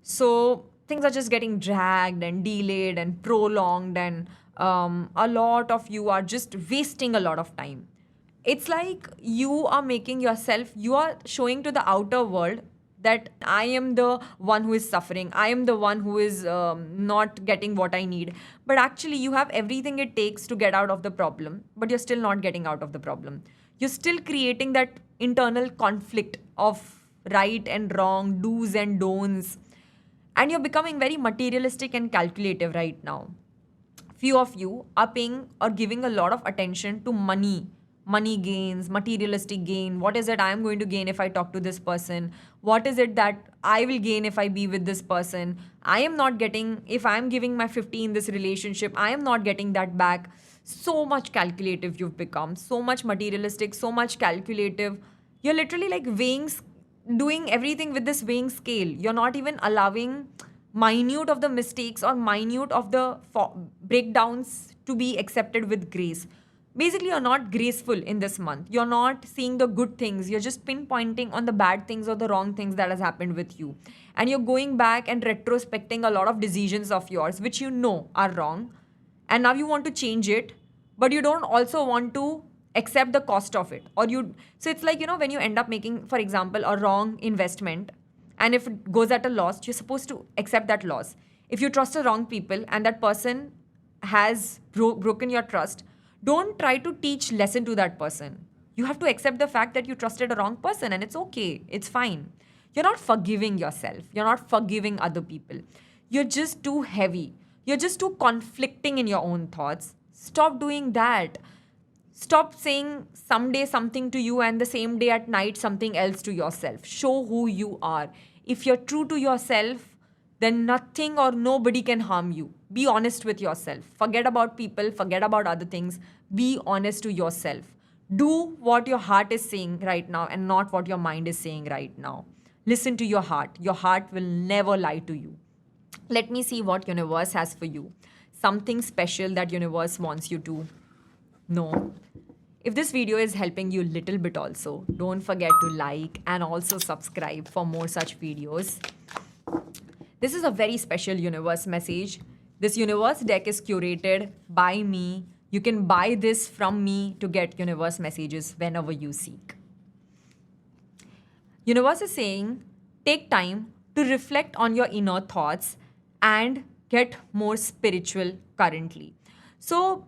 So things are just getting dragged and delayed and prolonged, and a lot of you are just wasting a lot of time. It's like you are making yourself, you are showing to the outer world that I am the one who is suffering. I am the one who is not getting what I need. But actually, you have everything it takes to get out of the problem, but you're still not getting out of the problem. You're still creating that internal conflict of right and wrong, do's and don'ts. And you're becoming very materialistic and calculative right now. Few of you are paying or giving a lot of attention to money gains, materialistic gain. What is it I am going to gain if I talk to this person? What is it that I will gain if I be with this person? I am not getting, if I am giving my 50 in this relationship, I am not getting that back. So much calculative you've become, so much materialistic, so much calculative. You're literally like doing everything with this weighing scale. You're not even allowing minute of the mistakes or minute of the breakdowns to be accepted with grace. Basically, you're not graceful in this month. You're not seeing the good things. You're just pinpointing on the bad things or the wrong things that has happened with you. And you're going back and retrospecting a lot of decisions of yours, which you know are wrong. And now you want to change it, but you don't also want to accept the cost of it. So it's like, when you end up making, for example, a wrong investment, and if it goes at a loss, you're supposed to accept that loss. If you trust the wrong people and that person has broken your trust, don't try to teach lesson to that person. You have to accept the fact that you trusted a wrong person, and it's okay. It's fine. You're not forgiving yourself. You're not forgiving other people. You're just too heavy. You're just too conflicting in your own thoughts. Stop doing that. Stop saying someday something to you and the same day at night something else to yourself. Show who you are. If you're true to yourself, then nothing or nobody can harm you. Be honest with yourself. Forget about people, forget about other things. Be honest to yourself. Do what your heart is saying right now and not what your mind is saying right now. Listen to your heart. Your heart will never lie to you. Let me see what universe has for you. Something special that universe wants you to know. If this video is helping you a little bit also, don't forget to like and also subscribe for more such videos. This is a very special universe message. This universe deck is curated by me. You can buy this from me to get universe messages whenever you seek. Universe is saying, take time to reflect on your inner thoughts and get more spiritual currently. So,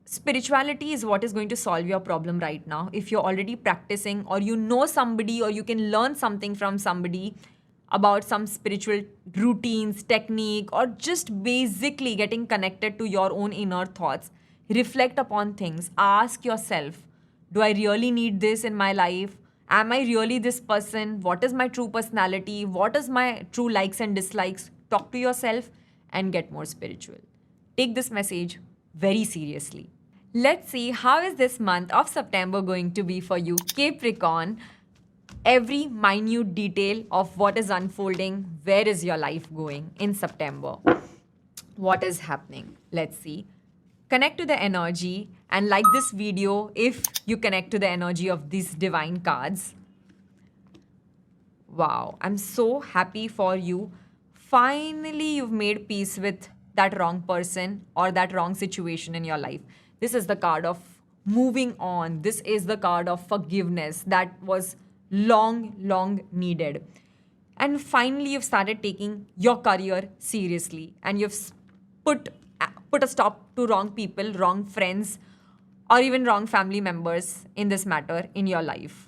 spirituality is what is going to solve your problem right now. If you're already practicing, or you know somebody, or you can learn something from somebody about some spiritual routines, technique, or just basically getting connected to your own inner thoughts, reflect upon things. Ask yourself, do I really need this in my life? Am I really this person? What is my true personality? What is my true likes and dislikes? Talk to yourself and get more spiritual. Take this message very seriously. Let's see how is this month of September going to be for you, Capricorn. Every minute detail of what is unfolding, where is your life going in September? What is happening? Let's see. Connect to the energy and like this video if you connect to the energy of these divine cards. Wow, I'm so happy for you. Finally, you've made peace with that wrong person or that wrong situation in your life. This is the card of moving on. This is the card of forgiveness that was long needed. And finally, you've started taking your career seriously, and you've put a stop to wrong people, wrong friends, or even wrong family members in this matter in your life.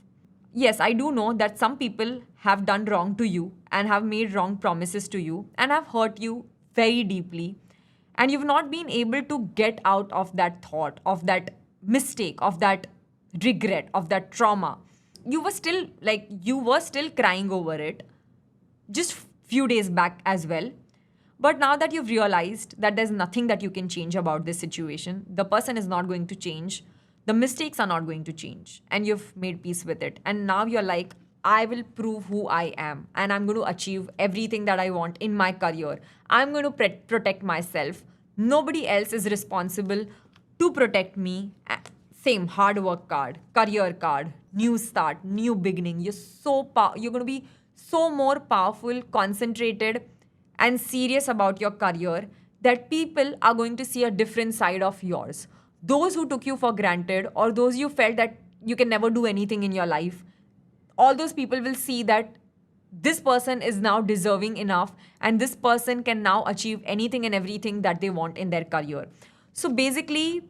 Yes, I do know that some people have done wrong to you and have made wrong promises to you and have hurt you very deeply. And you've not been able to get out of that thought, of that mistake, of that regret, of that trauma. You were still crying over it just few days back as well. But now that you've realized that there's nothing that you can change about this situation, the person is not going to change, the mistakes are not going to change, and you've made peace with it. And now you're like, I will prove who I am, and I'm going to achieve everything that I want in my career. I'm going to protect myself. Nobody else is responsible to protect me. Same hard work card, career card, new start, new beginning. You're going to be so more powerful, concentrated, and serious about your career that people are going to see a different side of yours. Those who took you for granted, or those you felt that you can never do anything in your life, all those people will see that this person is now deserving enough, and this person can now achieve anything and everything that they want in their career. So basically,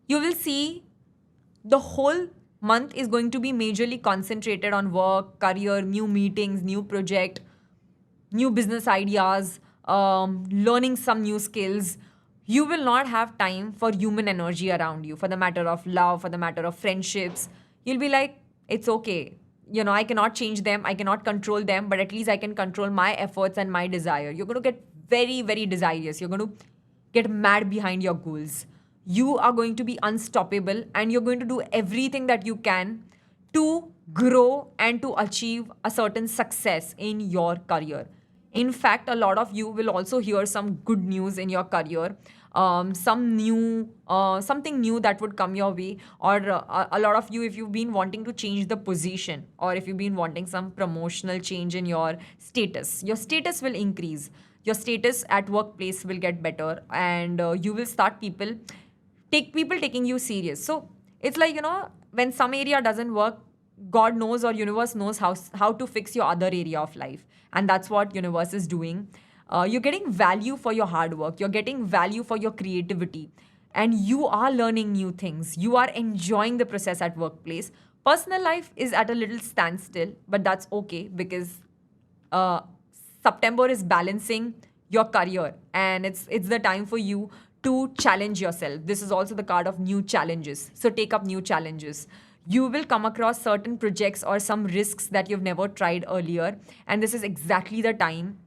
you will see the whole month is going to be majorly concentrated on work, career, new meetings, new project, new business ideas, learning some new skills. You will not have time for human energy around you, for the matter of love, for the matter of friendships. You'll be like, it's okay. I cannot change them. I cannot control them, but at least I can control my efforts and my desire. You're going to get very, very desirous. You're going to get mad behind your goals. You are going to be unstoppable and you're going to do everything that you can to grow and to achieve a certain success in your career. In fact, a lot of you will also hear some good news in your career, something new that would come your way, or a lot of you, if you've been wanting to change the position, or if you've been wanting some promotional change in your status will increase. Your status at workplace will get better, and you will start people taking you serious. So it's like, when some area doesn't work, God knows or universe knows how to fix your other area of life. And that's what universe is doing. You're getting value for your hard work. You're getting value for your creativity. And you are learning new things. You are enjoying the process at workplace. Personal life is at a little standstill, but that's okay because uh, September is balancing your career, and it's the time for you to challenge yourself. This is also the card of new challenges. So take up new challenges. You will come across certain projects or some risks that you've never tried earlier, and this is exactly the time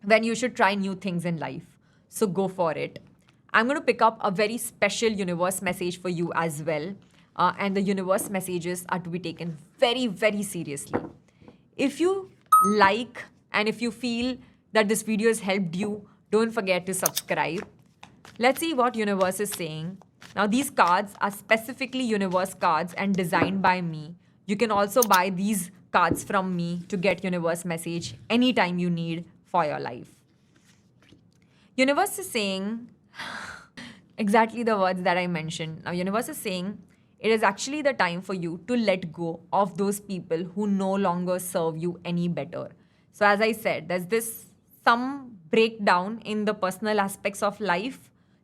when you should try new things in life. So go for it. I'm going to pick up a very special universe message for you as well. And the universe messages are to be taken very, very seriously. If you like and if you feel that this video has helped you, don't forget to subscribe. Let's see what universe is saying. Now, these cards are specifically universe cards and designed by me. You can also buy these cards from me to get universe message anytime you need for your life. Universe is saying exactly the words that I mentioned. Now, universe is saying it is actually the time for you to let go of those people who no longer serve you any better. So, as I said, there's this some breakdown in the personal aspects of life.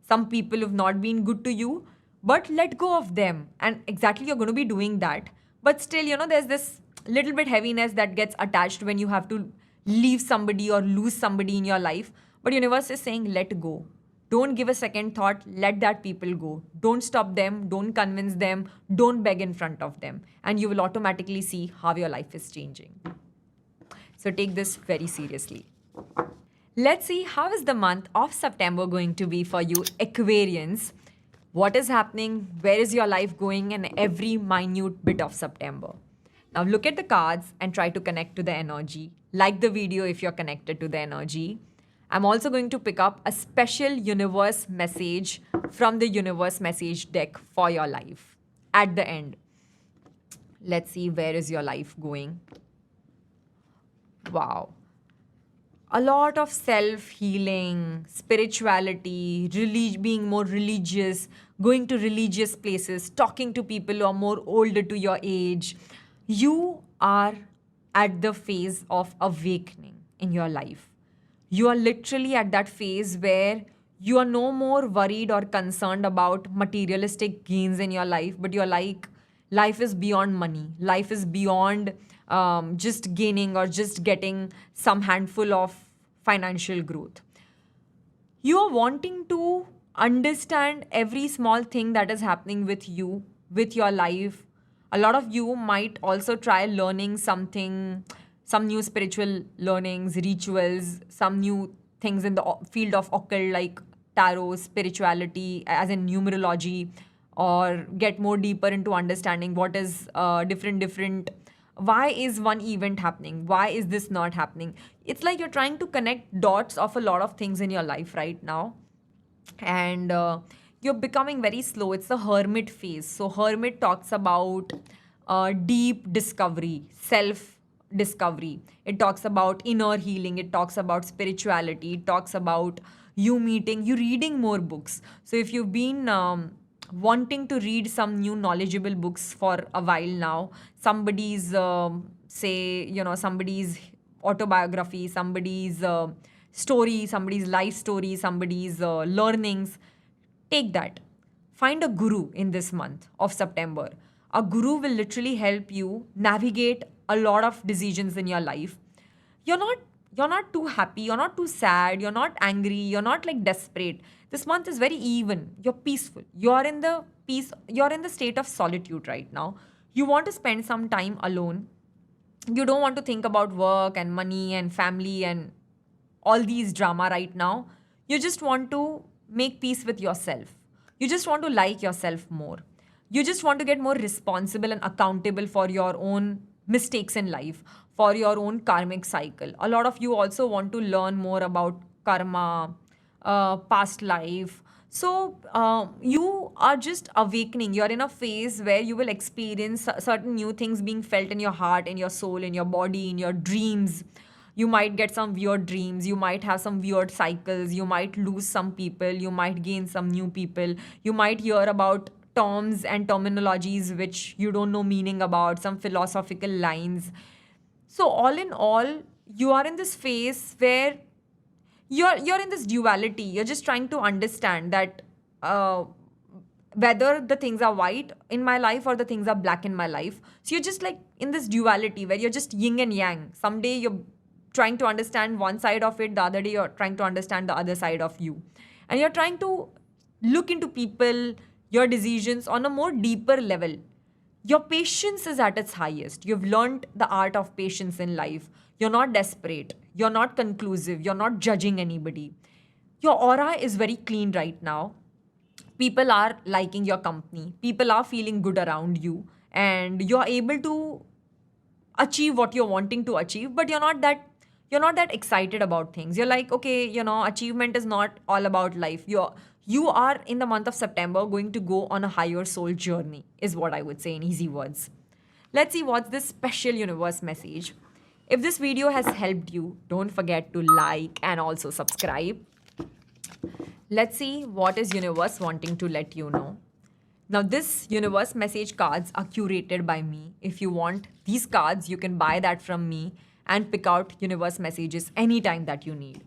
Some people have not been good to you, but let go of them. And exactly, you're going to be doing that. But still, there's this little bit heaviness that gets attached when you have to leave somebody or lose somebody in your life. But universe is saying, let go. Don't give a second thought. Let that people go. Don't stop them. Don't convince them. Don't beg in front of them. And you will automatically see how your life is changing. So take this very seriously. Let's see how is the month of September going to be for you, Aquarians. What is happening? Where is your life going? And every minute bit of September. Now look at the cards and try to connect to the energy. Like the video if you're connected to the energy. I'm also going to pick up a special universe message from the universe message deck for your life at the end. Let's see where is your life going. Wow. A lot of self-healing, spirituality, being more religious, going to religious places, talking to people who are more older to your age. You are at the phase of awakening in your life. You are literally at that phase where you are no more worried or concerned about materialistic gains in your life, but you're like, life is beyond money. Life is beyond just gaining or just getting some handful of financial growth. You are wanting to understand every small thing that is happening with you, with your life. A lot of you might also try learning something, some new spiritual learnings, rituals, some new things in the field of occult like tarot, spirituality, as in numerology, or get more deeper into understanding what is different. Why is one event happening? Why is this not happening? It's like you're trying to connect dots of a lot of things in your life right now. And you're becoming very slow. It's the hermit phase. So, hermit talks about deep discovery, self discovery. It talks about inner healing. It talks about spirituality. It talks about you reading more books. So, if you've been wanting to read some new knowledgeable books for a while now, somebody's somebody's autobiography, somebody's story, somebody's life story, somebody's learnings, take that. Find a guru in this month of September. A guru will literally help you navigate a lot of decisions in your life. you're not you're not too happy, you're not too sad, you're not angry, you're not like desperate. This month is very even. You're peaceful. You're in the state of solitude right now. You want to spend some time alone. You don't want to think about work and money and family and all these drama right now. You just want to make peace with yourself. You just want to like yourself more. You just want to get more responsible and accountable for your own mistakes in life, for your own karmic cycle. A lot of you also want to learn more about karma, past life. So you are just awakening. You're in a phase where you will experience certain new things being felt in your heart, in your soul, in your body, in your dreams. You might get some weird dreams. You might have some weird cycles. You might lose some people. You might gain some new people. You might hear about terms and terminologies which you don't know meaning about, some philosophical lines. So all in all, you are in this phase where you're in this duality. You're just trying to understand that uh, whether the things are white in my life or the things are black in my life. So you're just like in this duality where you're just yin and yang. Someday you're trying to understand one side of it, the other day you're trying to understand the other side of you. And you're trying to look into people, your decisions on a more deeper level. Your patience is at its highest. You've learned the art of patience in life. You're not desperate. You're not conclusive. You're not judging anybody. Your aura is very clean right now. People are liking your company. People are feeling good around you. And you're able to achieve what you're wanting to achieve, but you're not that excited about things. You're like, okay, achievement is not all about life. You are in the month of September going to go on a higher soul journey, is what I would say in easy words. Let's see what's this special universe message. If this video has helped you, don't forget to like and also subscribe. Let's see what is universe wanting to let you know. Now, this universe message cards are curated by me. If you want these cards, you can buy that from me and pick out universe messages anytime that you need.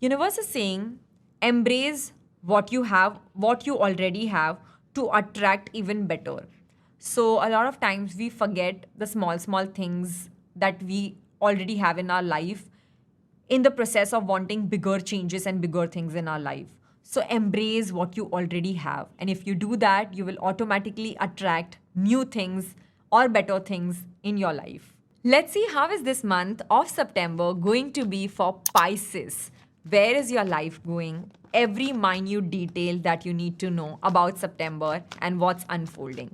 Universe is saying, embrace what you have, what you already have to attract even better. So, a lot of times we forget the small, small things that we already have in our life in the process of wanting bigger changes and bigger things in our life. So embrace what you already have. And if you do that, you will automatically attract new things or better things in your life. Let's see how is this month of September going to be for Pisces. Where is your life going? Every minute detail that you need to know about September and what's unfolding.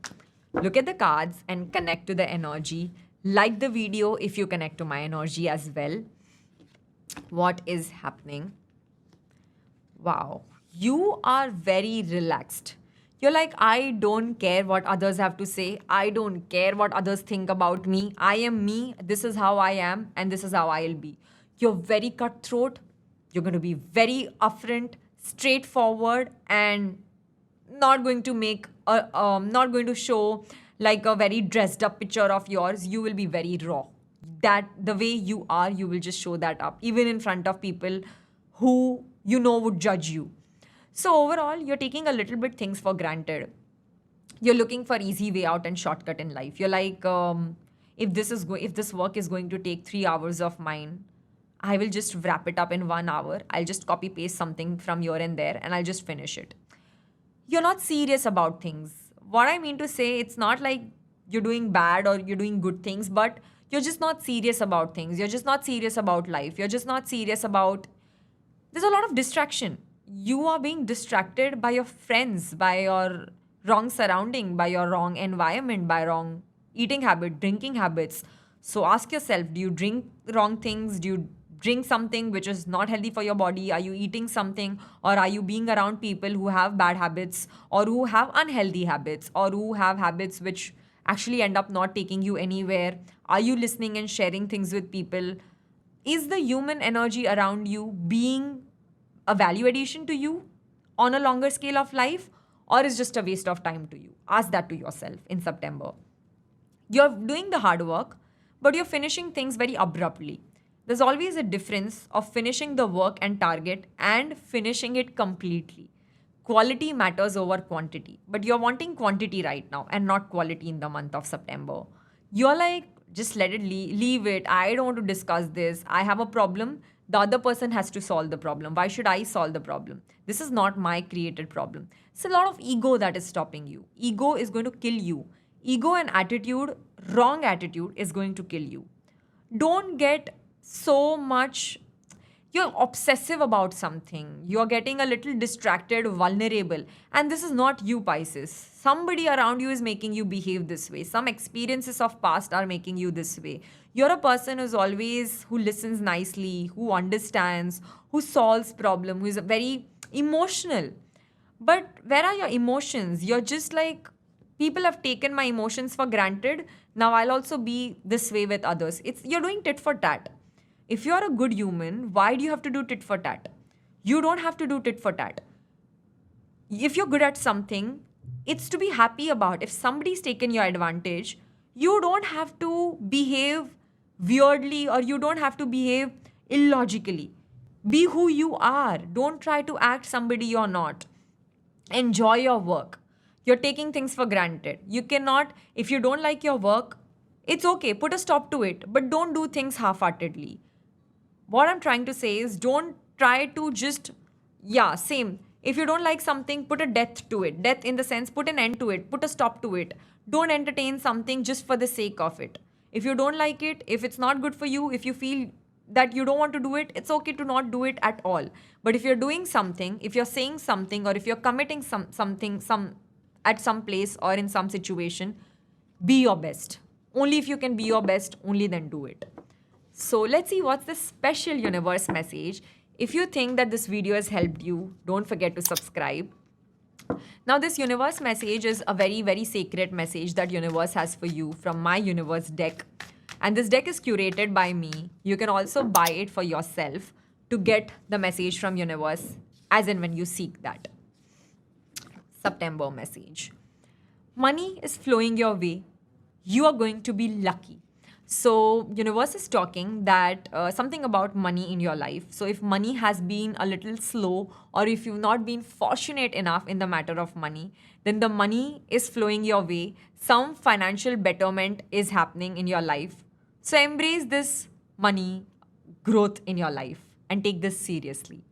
Look at the cards and connect to the energy. Like the video if you connect to my energy as well. What is happening? Wow, you are very relaxed. You're like, I don't care what others have to say. I don't care what others think about me. I am me. This is how I am, and this is how I'll be. You're very cutthroat. You're going to be very upfront, straightforward, and not going to show like a very dressed up picture of yours. You will be very raw. That the way you are, you will just show that up, even in front of people who would judge you. So overall, you're taking a little bit things for granted. You're looking for easy way out and shortcut in life. You're like, if this work is going to take 3 hours of mine, I will just wrap it up in 1 hour. I'll just copy paste something from here and there, and I'll just finish it. You're not serious about things. What I mean to say, it's not like you're doing bad or you're doing good things, but you're just not serious about things. You're just not serious about life. You're just not serious about. There's a lot of distraction. You are being distracted by your friends, by your wrong surrounding, by your wrong environment, by wrong eating habit, drinking habits. So ask yourself, do you drink wrong things? Do you drink something which is not healthy for your body? Are you eating something, or are you being around people who have bad habits or who have unhealthy habits or who have habits which actually end up not taking you anywhere? Are you listening and sharing things with people? Is the human energy around you being a value addition to you on a longer scale of life, or is just a waste of time to you? Ask that to yourself in September. You're doing the hard work, but you're finishing things very abruptly. There's always a difference of finishing the work and target and finishing it completely. Quality matters over quantity, but you're wanting quantity right now and not quality in the month of September. You're like, just let it leave it. I don't want to discuss this. I have a problem. The other person has to solve the problem. Why should I solve the problem? This is not my created problem. It's a lot of ego that is stopping you. Ego is going to kill you. Ego and attitude, wrong attitude, is going to kill you. Don't get so much. You're obsessive about something. You're getting a little distracted, vulnerable. And this is not you, Pisces. Somebody around you is making you behave this way. Some experiences of past are making you this way. You're a person who listens nicely, who understands, who solves problem, who is very emotional. But where are your emotions? You're just like, people have taken my emotions for granted. Now I'll also be this way with others. You're doing tit for tat. If you're a good human, why do you have to do tit for tat? You don't have to do tit for tat. If you're good at something, it's to be happy about. If somebody's taken your advantage, you don't have to behave weirdly or you don't have to behave illogically. Be who you are. Don't try to act somebody you're not. Enjoy your work. You're taking things for granted. You cannot, if you don't like your work, it's okay, put a stop to it, but don't do things half heartedly. What I'm trying to say is don't try to just, yeah, same. If you don't like something, put a death to it. Death in the sense, put an end to it, put a stop to it. Don't entertain something just for the sake of it. If you don't like it, if it's not good for you, if you feel that you don't want to do it, it's okay to not do it at all. But if you're doing something, if you're saying something, or if you're committing something at some place or in some situation, be your best. Only if you can be your best, only then do it. So let's see what's the special universe message. If you think that this video has helped you, don't forget to subscribe. Now, this universe message is a very, very sacred message that universe has for you from my universe deck. And this deck is curated by me. You can also buy it for yourself to get the message from universe as and when you seek that. September message. Money is flowing your way. You are going to be lucky. So universe is talking that something about money in your life. So if money has been a little slow or if you've not been fortunate enough in the matter of money, then the money is flowing your way. Some financial betterment is happening in your life. So embrace this money growth in your life and take this seriously.